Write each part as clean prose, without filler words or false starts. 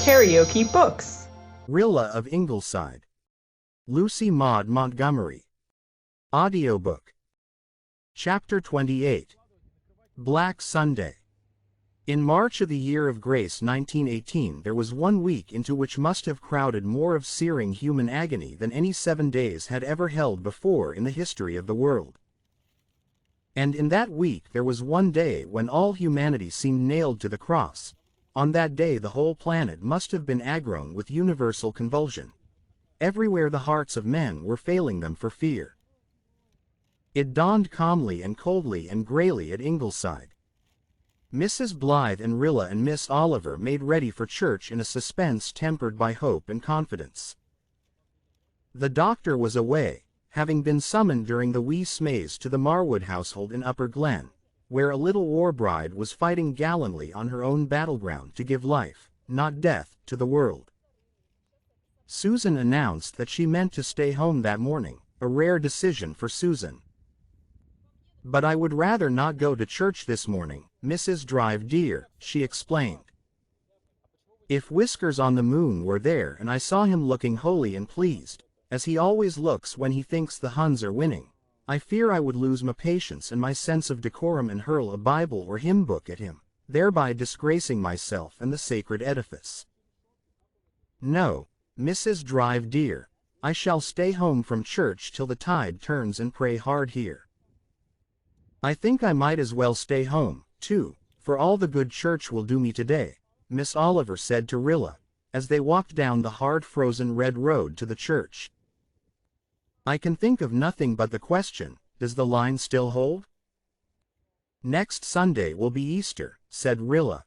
KaraokeBooks. Rilla of Ingleside. Lucy Maud Montgomery. Audiobook. Chapter 28. Black Sunday. In March of the year of grace 1918 there was 1 week into which must have crowded more of searing human agony than any 7 days had ever held before in the history of the world. And in that week there was 1 day when all humanity seemed nailed to the cross. On that day the whole planet must have been agrown with universal convulsion. Everywhere the hearts of men were failing them for fear. It dawned calmly and coldly and greyly at Ingleside. Mrs. Blythe and Rilla and Miss Oliver made ready for church in a suspense tempered by hope and confidence. The doctor was away, having been summoned during the wee smays to the Marwood household in Upper Glen, where a little war bride was fighting gallantly on her own battleground to give life, not death, to the world. Susan announced that she meant to stay home that morning, a rare decision for Susan. "But I would rather not go to church this morning, Mrs. Drive dear," she explained. "If Whiskers on the Moon were there and I saw him looking holy and pleased, as he always looks when he thinks the Huns are winning, I fear I would lose my patience and my sense of decorum and hurl a Bible or hymn book at him, thereby disgracing myself and the sacred edifice. No, Mrs. Drive dear, I shall stay home from church till the tide turns and pray hard here. I think I might as well stay home, too, for all the good church will do me today," Miss Oliver said to Rilla, as they walked down the hard-frozen red road to the church. "I can think of nothing but the question, does the line still hold?" "Next Sunday will be Easter," said Rilla.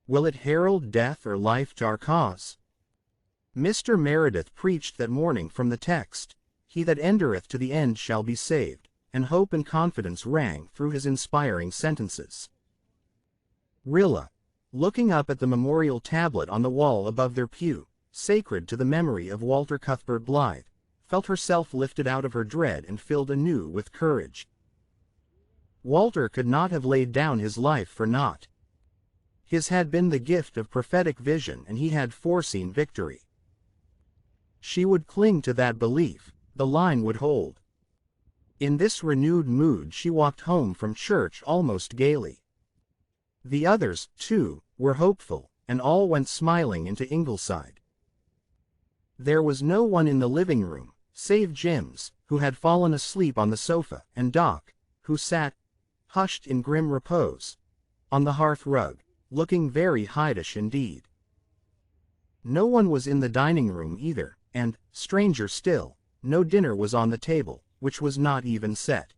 "Will it herald death or life to our cause?" Mr. Meredith preached that morning from the text, "He that endereth to the end shall be saved," and hope and confidence rang through his inspiring sentences. Rilla, looking up at the memorial tablet on the wall above their pew, sacred to the memory of Walter Cuthbert Blythe, felt herself lifted out of her dread and filled anew with courage. Walter could not have laid down his life for naught. His had been the gift of prophetic vision and he had foreseen victory. She would cling to that belief, the line would hold. In this renewed mood she walked home from church almost gaily. The others, too, were hopeful, and all went smiling into Ingleside. There was no one in the living room, save Jims, who had fallen asleep on the sofa, and Doc, who sat, hushed in grim repose, on the hearth rug, looking very Hydeish indeed. No one was in the dining room either, and, stranger still, no dinner was on the table, which was not even set.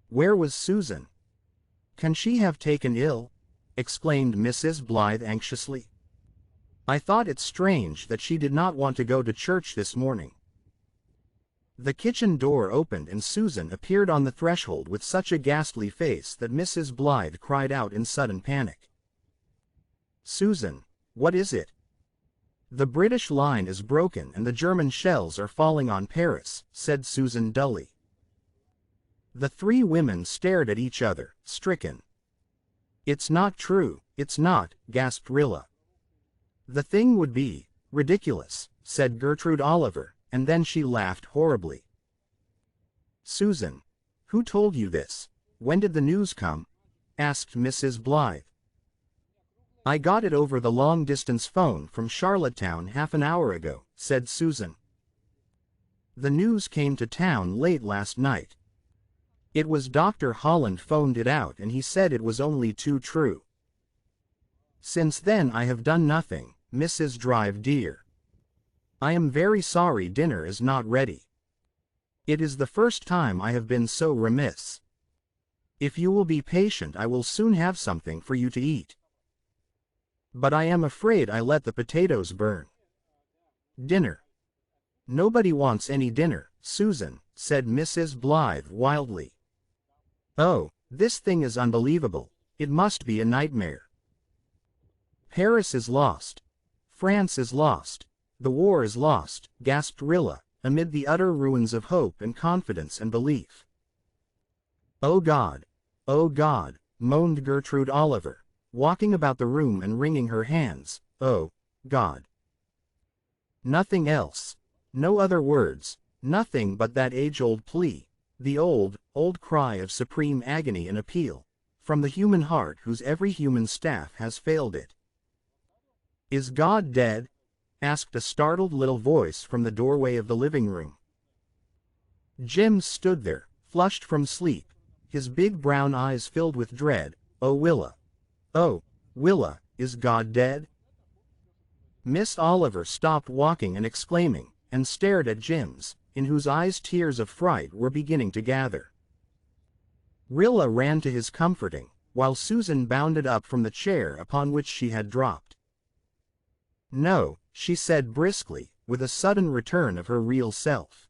Where was Susan? "Can she have taken ill?" exclaimed Mrs. Blythe anxiously. "I thought it strange that she did not want to go to church this morning." The kitchen door opened and Susan appeared on the threshold with such a ghastly face that Mrs. Blythe cried out in sudden panic. "Susan, what is it?" "The British line is broken and the German shells are falling on Paris," said Susan dully. The 3 women stared at each other, stricken. "It's not true, it's not," gasped Rilla. "The thing would be ridiculous," said Gertrude Oliver, and then she laughed horribly. "Susan, who told you this? When did the news come?" asked Mrs. Blythe. "I got it over the long-distance phone from Charlottetown half an hour ago," said Susan. "The news came to town late last night. It was Dr. Holland phoned it out and he said it was only too true. Since then I have done nothing, Mrs. Drive dear. I am very sorry dinner is not ready. It is the first time I have been so remiss. If you will be patient I will soon have something for you to eat. But I am afraid I let the potatoes burn." "Dinner? Nobody wants any dinner, Susan," said Mrs. Blythe wildly. "Oh, this thing is unbelievable, it must be a nightmare. Paris is lost. France is lost. The war is lost," gasped Rilla, amid the utter ruins of hope and confidence and belief. "Oh God, moaned Gertrude Oliver, walking about the room and wringing her hands, Oh, God. Nothing else. No other words, nothing but that age-old plea, the old cry of supreme agony and appeal, from the human heart whose every human staff has failed it. "Is God dead?" asked a startled little voice from the doorway of the living room. Jim stood there, flushed from sleep, his big brown eyes filled with dread. "Oh, Willa. Oh, Willa, is God dead?" Miss Oliver stopped walking and exclaiming, and stared at Jim's, in whose eyes tears of fright were beginning to gather. Rilla ran to his comforting, while Susan bounded up from the chair upon which she had dropped. "No," she said briskly, with a sudden return of her real self.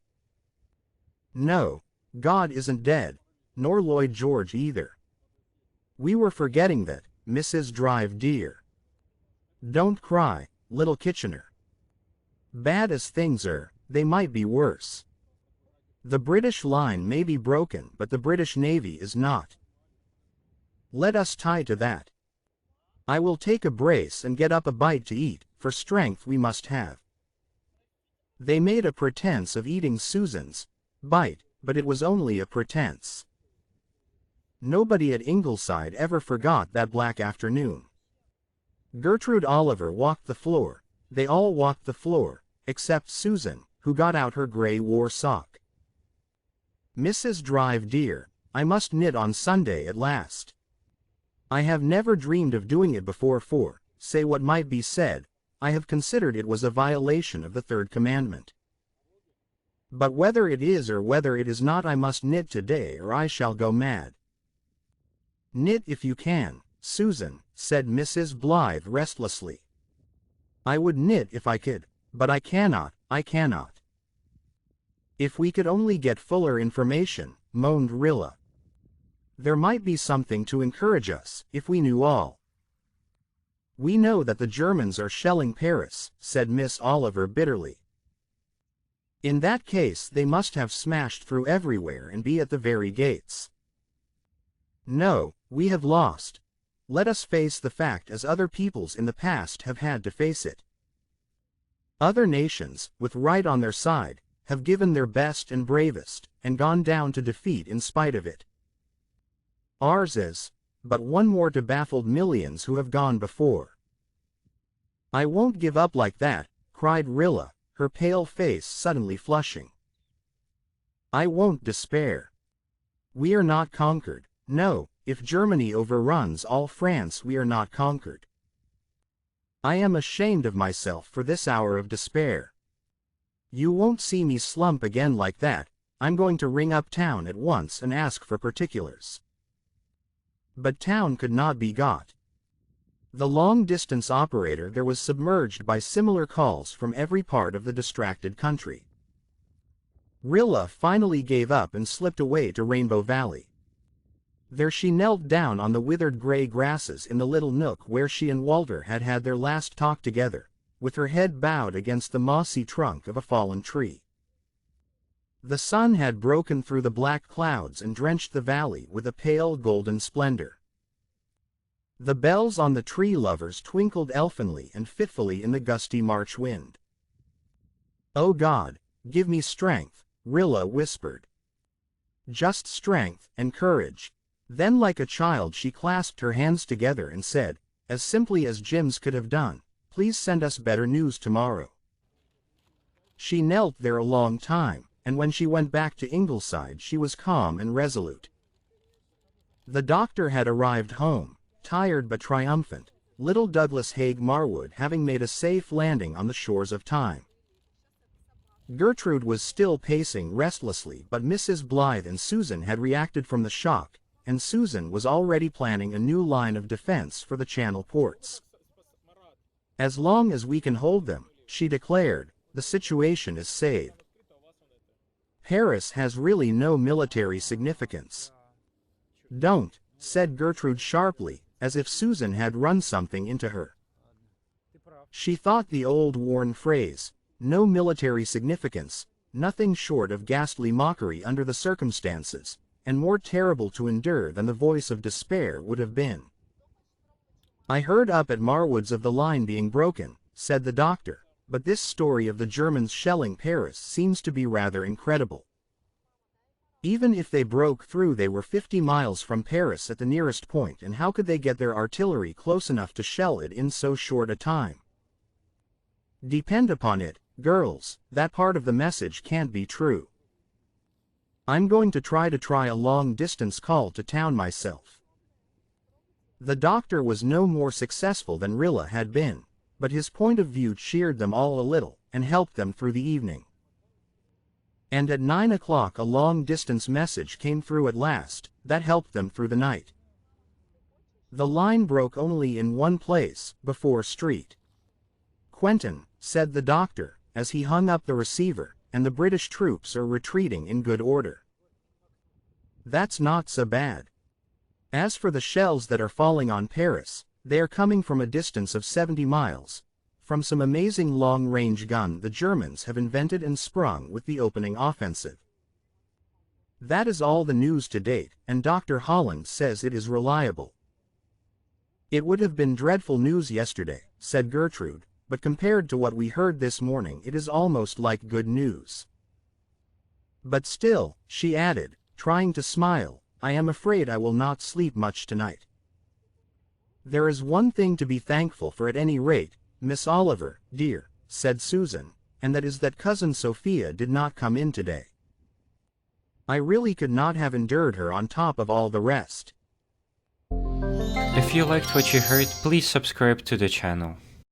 "No, God isn't dead, nor Lloyd George either. We were forgetting that, Mrs. Drive dear. Don't cry, little Kitchener. Bad as things are, they might be worse. The British line may be broken, but the British Navy is not. Let us tie to that. I will take a brace and get up a bite to eat, for strength we must have." They made a pretense of eating Susan's bite, but it was only a pretense. Nobody at Ingleside ever forgot that black afternoon. Gertrude Oliver walked the floor, they all walked the floor, except Susan, who got out her gray war sock. "Mrs. Drive dear, I must knit on Sunday at last. I have never dreamed of doing it before, for, say what might be said, I have considered it was a violation of the third commandment. But whether it is or whether it is not, I must knit today or I shall go mad." "Knit if you can, Susan," said Mrs. Blythe restlessly. "I would knit if I could, but I cannot. If we could only get fuller information," moaned Rilla. "There might be something to encourage us, if we knew all." "We know that the Germans are shelling Paris," said Miss Oliver bitterly. "In that case they must have smashed through everywhere and be at the very gates. No, we have lost. Let us face the fact as other peoples in the past have had to face it. Other nations, with right on their side, have given their best and bravest, and gone down to defeat in spite of it. Ours is but one more to baffled millions who have gone before." "I won't give up like that," cried Rilla, her pale face suddenly flushing. "I won't despair. We are not conquered. No, if Germany overruns all France, we are not conquered. I am ashamed of myself for this hour of despair. You won't see me slump again like that. I'm going to ring up town at once and ask for particulars." But town could not be got. The long-distance operator there was submerged by similar calls from every part of the distracted country. Rilla finally gave up and slipped away to Rainbow Valley. There she knelt down on the withered gray grasses in the little nook where she and Walter had had their last talk together, with her head bowed against the mossy trunk of a fallen tree. The sun had broken through the black clouds and drenched the valley with a pale golden splendor. The bells on the tree lovers twinkled elfinly and fitfully in the gusty March wind. "Oh God, give me strength," Rilla whispered. "Just strength and courage." Then like a child she clasped her hands together and said, as simply as Jim's could have done, "Please send us better news tomorrow." She knelt there a long time, and when she went back to Ingleside she was calm and resolute. The doctor had arrived home, tired but triumphant, little Douglas Haig Marwood having made a safe landing on the shores of time. Gertrude was still pacing restlessly, but Mrs. Blythe and Susan had reacted from the shock, and Susan was already planning a new line of defense for the Channel ports. "As long as we can hold them," she declared, "the situation is saved. Paris has really no military significance." "Don't," said Gertrude sharply, as if Susan had run something into her. She thought the old worn phrase, "no military significance," nothing short of ghastly mockery under the circumstances, and more terrible to endure than the voice of despair would have been. I heard up at Marwoods of the line being broken, said the doctor, but this story of the Germans shelling Paris seems to be rather incredible. Even if they broke through, they were 50 miles from Paris at the nearest point, and how could they get their artillery close enough to shell it in so short a time? Depend upon it, girls, that part of the message can't be true. I'm going to try a long-distance call to town myself. The doctor was no more successful than Rilla had been, but his point of view cheered them all a little, and helped them through the evening. And at 9 o'clock a long-distance message came through at last, that helped them through the night. The line broke only in one place, before Street. Quentin, said the doctor, as he hung up the receiver, and the British troops are retreating in good order. That's not so bad. As for the shells that are falling on Paris, they are coming from a distance of 70 miles, from some amazing long-range gun the Germans have invented and sprung with the opening offensive. That is all the news to date, and Dr. Holland says it is reliable. It would have been dreadful news yesterday, said Gertrude, but compared to what we heard this morning it is almost like good news. But still, she added, trying to smile, I am afraid I will not sleep much tonight. There is one thing to be thankful for at any rate, Miss Oliver, dear, said Susan, and that is that Cousin Sophia did not come in today. I really could not have endured her on top of all the rest. If you liked what you heard, please subscribe to the channel.